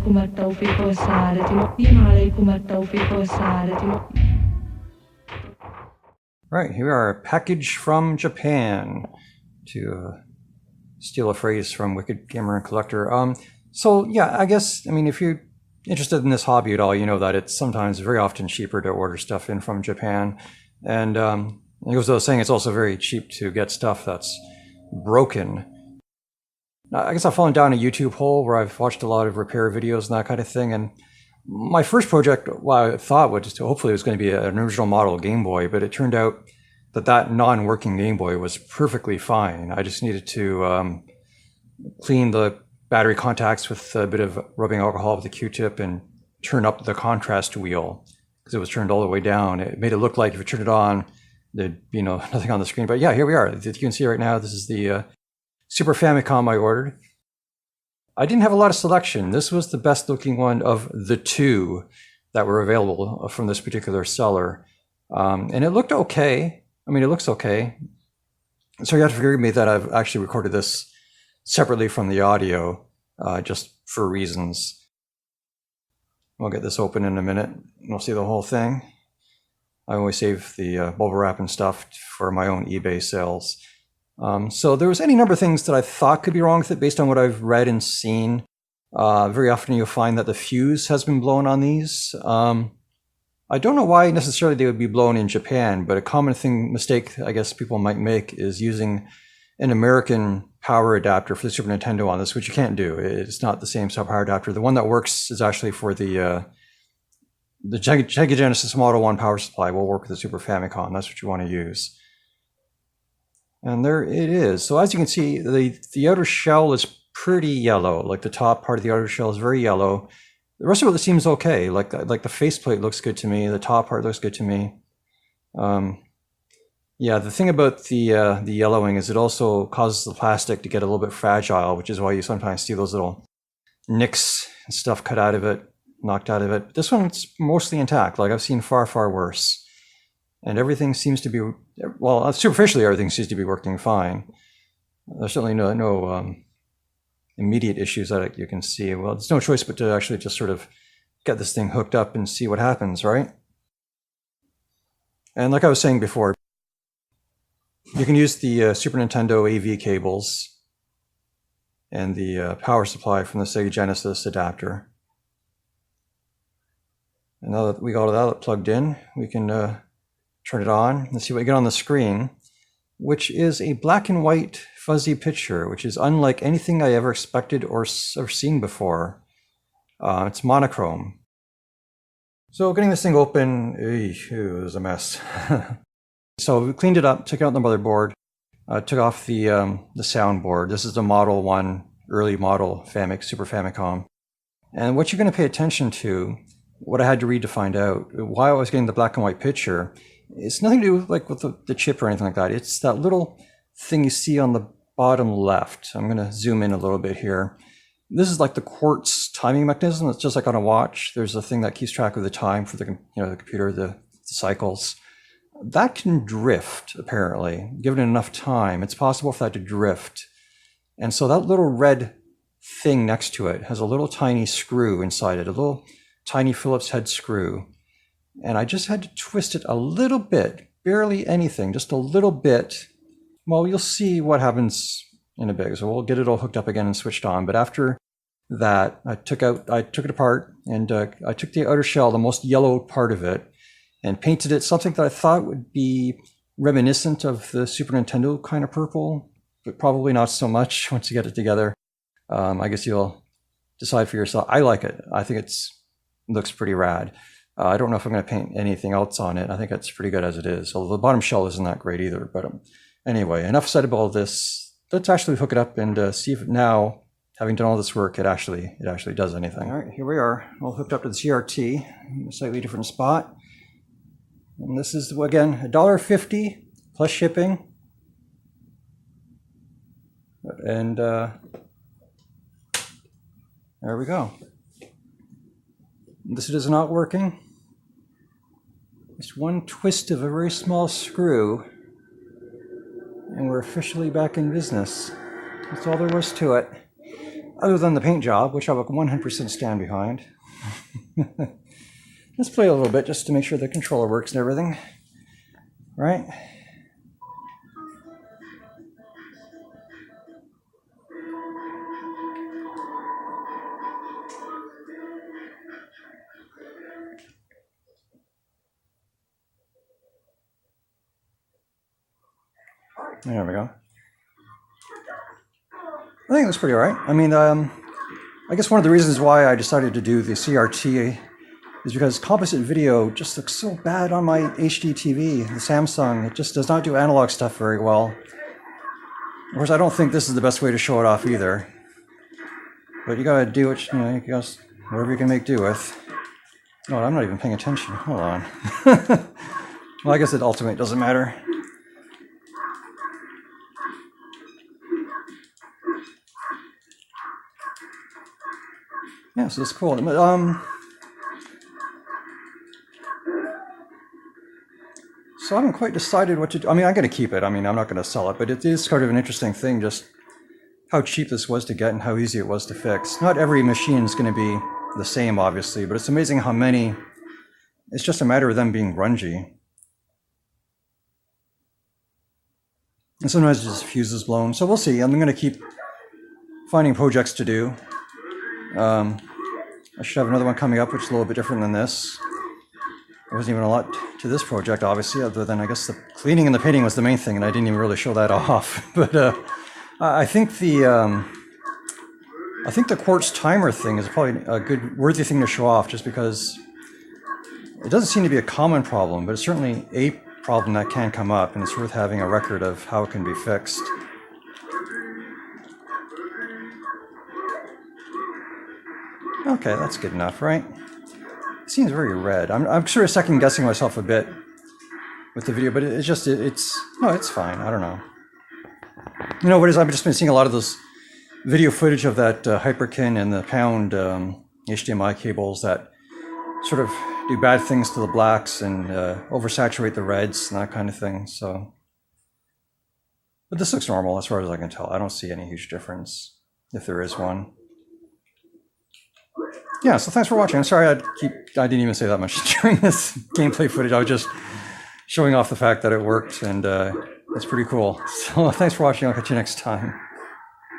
عليكم التوفيق والسعادة يديم عليكم التوفيق والسعادة. Right, here we are, a package from Japan, to steal a phrase from Wicked Gamer and Collector. So yeah, I guess, I mean, if you're interested in this hobby at all, you know that it's sometimes very often cheaper to order stuff in from Japan. And it goes without saying, it's also very cheap to get stuff that's broken. I guess I've fallen down a YouTube hole where I've watched a lot of repair videos and that kind of thing. And my first project, well, I thought was hopefully it was going to be an original model Game Boy, but it turned out that non-working Game Boy was perfectly fine. I just needed to clean the battery contacts with a bit of rubbing alcohol with a Q-tip and turn up the contrast wheel because it was turned all the way down. It made it look like if you turn it on, there'd be nothing on the screen. But yeah, here we are. You can see right now, this is the Super Famicom I ordered. I didn't have a lot of selection. This was the best looking one of the two that were available from this particular seller. And it looked okay. I mean, it looks okay. So you have to forgive me that I've actually recorded this separately from the audio, just for reasons. We'll get this open in a minute and we'll see the whole thing. I always save the bubble wrap and stuff for my own eBay sales. So there was any number of things that I thought could be wrong with it based on what I've read and seen. Very often you'll find that the fuse has been blown on these. I don't know why necessarily they would be blown in Japan, but a common mistake I guess people might make is using an American power adapter for the Super Nintendo on this, which you can't do. It's not the same power adapter. The one that works is actually for the Sega Genesis Model 1 power supply will work with the Super Famicom. That's what you want to use. And there it is. So as you can see, the outer shell is pretty yellow. Like the top part of the outer shell is very yellow. The rest of it seems okay. Like the faceplate looks good to me. The top part looks good to me. Yeah, the thing about the yellowing is it also causes the plastic to get a little bit fragile, which is why you sometimes see those little nicks and stuff cut out of it, knocked out of it. This one's mostly intact. Like I've seen far, far worse. And everything seems to be, well, superficially everything seems to be working fine. There's certainly no immediate issues that you can see. Well, there's no choice but to actually just sort of get this thing hooked up and see what happens, right? And like I was saying before, you can use the Super Nintendo AV cables and the power supply from the Sega Genesis adapter. And now that we got all that plugged in, we can turn it on and see what you get on the screen, which is a black and white fuzzy picture, which is unlike anything I ever expected or seen before. It's monochrome. So getting this thing open, it was a mess. So we cleaned it up, took out the motherboard, took off the soundboard. This is the Model 1 early model Super Famicom. And what you're going to pay attention to, what I had to read to find out, why I was getting the black and white picture, it's nothing to do with the chip or anything like that. It's that little thing you see on the bottom left. I'm going to zoom in a little bit here. This is like the quartz timing mechanism. It's just like on a watch. There's a thing that keeps track of the time for the computer, the cycles. That can drift, apparently. Given enough time, it's possible for that to drift. And so that little red thing next to it has a little tiny screw inside it, a little tiny Phillips head screw. And I just had to twist it a little bit, barely anything, just a little bit. Well, you'll see what happens in a bit. So we'll get it all hooked up again and switched on. But after that, I took it apart and I took the outer shell, the most yellow part of it, and painted it something that I thought would be reminiscent of the Super Nintendo kind of purple, but probably not so much once you get it together. I guess you'll decide for yourself. I like it. I think it looks pretty rad. I don't know if I'm going to paint anything else on it. I think it's pretty good as it is. Although the bottom shell isn't that great either. But anyway, enough said about this. Let's actually hook it up and see if now, having done all this work, it actually does anything. All right, here we are, all hooked up to the CRT in a slightly different spot. And this is, again, $1.50 plus shipping. And there we go. This is not working. Just one twist of a very small screw, and we're officially back in business. That's all there was to it. other than the paint job, which I will 100% stand behind. Let's play a little bit just to make sure the controller works and everything, right? There we go. I think that's pretty all right. I mean, I guess one of the reasons why I decided to do the CRT is because composite video just looks so bad on my HD TV, the Samsung. It just does not do analog stuff very well. Of course, I don't think this is the best way to show it off either. But you gotta do what you guys, whatever you can make do with. Oh, I'm not even paying attention. Hold on. Well, I guess it ultimately doesn't matter. Yeah, so it's cool. So I haven't quite decided what to do. I mean, I'm going to keep it. I mean, I'm not going to sell it, but it is sort of an interesting thing, just how cheap this was to get and how easy it was to fix. Not every machine is going to be the same, obviously, but it's amazing how many, it's just a matter of them being grungy. And sometimes just fuse is blown. So we'll see. I'm going to keep finding projects to do. I should have another one coming up, which is a little bit different than this. There wasn't even a lot to this project, obviously, other than I guess the cleaning and the painting was the main thing, and I didn't even really show that off. But I think the quartz timer thing is probably a good, worthy thing to show off, just because it doesn't seem to be a common problem, but it's certainly a problem that can come up, and it's worth having a record of how it can be fixed. Okay, that's good enough, right? It seems very red. I'm sort of second guessing myself a bit with the video, but it's fine. I don't know. You know what is? I've just been seeing a lot of this video footage of that Hyperkin and the Pound HDMI cables that sort of do bad things to the blacks and oversaturate the reds and that kind of thing. So, but this looks normal as far as I can tell. I don't see any huge difference if there is one. Yeah, so thanks for watching. I'm sorry I didn't even say that much during this gameplay footage. I was just showing off the fact that it worked, and it's pretty cool. So thanks for watching. I'll catch you next time.